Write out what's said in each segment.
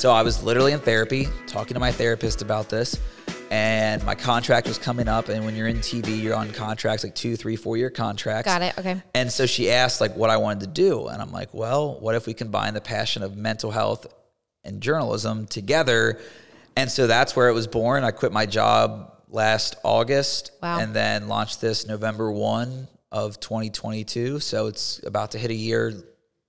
So I was literally in therapy, talking to my therapist about this, and my contract was coming up. And when you're in TV, you're on contracts, like 2, 3, 4 year contracts. Got it. Okay. And so she asked like what I wanted to do. And I'm like, well, what if we combine the passion of mental health and journalism together? And so that's where it was born. I quit my job last August. Wow. And then launched this November 1 of 2022. So it's about to hit a year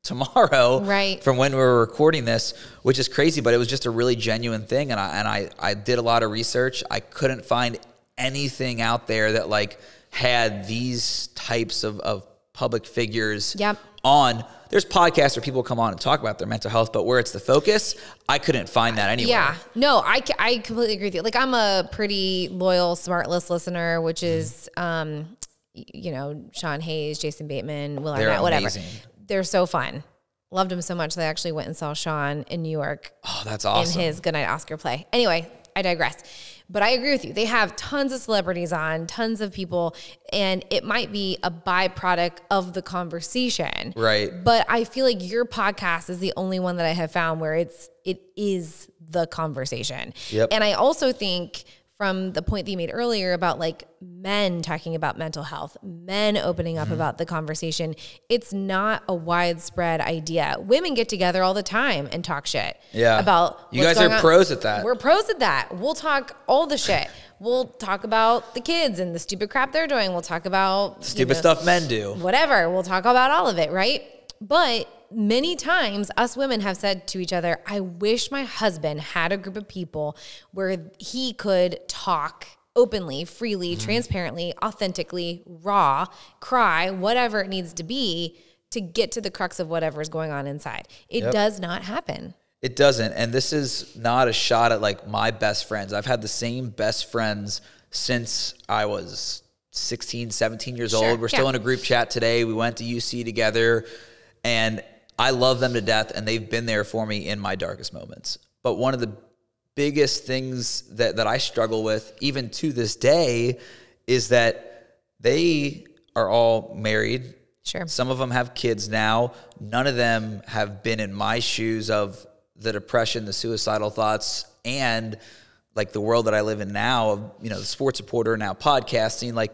tomorrow, right, from when we were recording this, which is crazy, but it was just a really genuine thing. And I did a lot of research. I couldn't find anything out there that like had these types of public figures on. There's podcasts where people come on and talk about their mental health, but where it's the focus, I couldn't find that anywhere. Yeah, no, I completely agree with you. Like, I'm a pretty loyal SmartList listener, which is, you know, Sean Hayes, Jason Bateman, Will Arnett, whatever. Amazing. They're so fun. Loved them so much. They actually went and saw Sean in New York. Oh, that's awesome. In his Goodnight Oscar play. Anyway, I digress. But I agree with you. They have tons of celebrities on, tons of people, and it might be a byproduct of the conversation. Right. But I feel like your podcast is the only one that I have found where it is the conversation. Yep. And I also think, from the point that you made earlier about like men talking about mental health, men opening up about the conversation, it's not a widespread idea. Women get together all the time and talk shit about you guys are pros at that. We're pros at that. We'll talk all the shit. We'll talk about the kids and the stupid crap they're doing. We'll talk about stupid stuff men do. Whatever. We'll talk about all of it, right? But many times us women have said to each other, I wish my husband had a group of people where he could talk openly, freely, transparently, authentically, raw, cry, whatever it needs to be to get to the crux of whatever is going on inside. It does not happen. It doesn't. And this is not a shot at like my best friends. I've had the same best friends since I was 16, 17 years old. We're still in a group chat today. We went to UC together, and I love them to death, and they've been there for me in my darkest moments. But one of the biggest things that I struggle with, even to this day, is that they are all married. Sure. Some of them have kids now. None of them have been in my shoes of the depression, the suicidal thoughts, and like the world that I live in now, of, you know, the sports reporter, now podcasting. Like,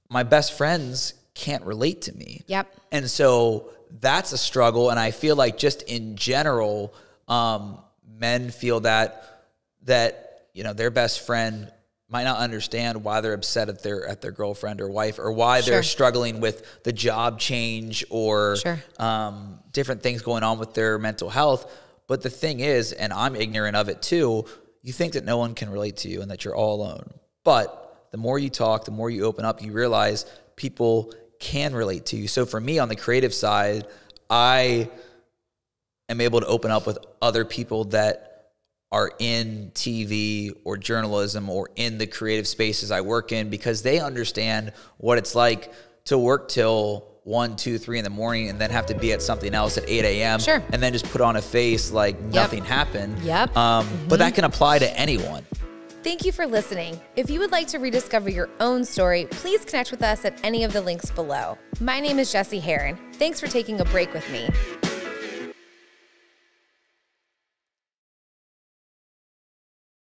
my best friends can't relate to me. Yep. And so that's a struggle. And I feel like just in general, men feel that, you know, their best friend might not understand why they're upset at their girlfriend or wife, or why they're struggling with the job change, or different things going on with their mental health. But the thing is, and I'm ignorant of it too, you think that no one can relate to you and that you're all alone. But the more you talk, the more you open up, you realize people can relate to you. So for me, on the creative side, I am able to open up with other people that are in TV or journalism or in the creative spaces I work in, because they understand what it's like to work till 1, 2, 3 in the morning and then have to be at something else at 8 a.m. And then just put on a face like nothing happened. But that can apply to anyone. Thank you for listening. If you would like to rediscover your own story, please connect with us at any of the links below. My name is Jesy Heron. Thanks for taking a break with me.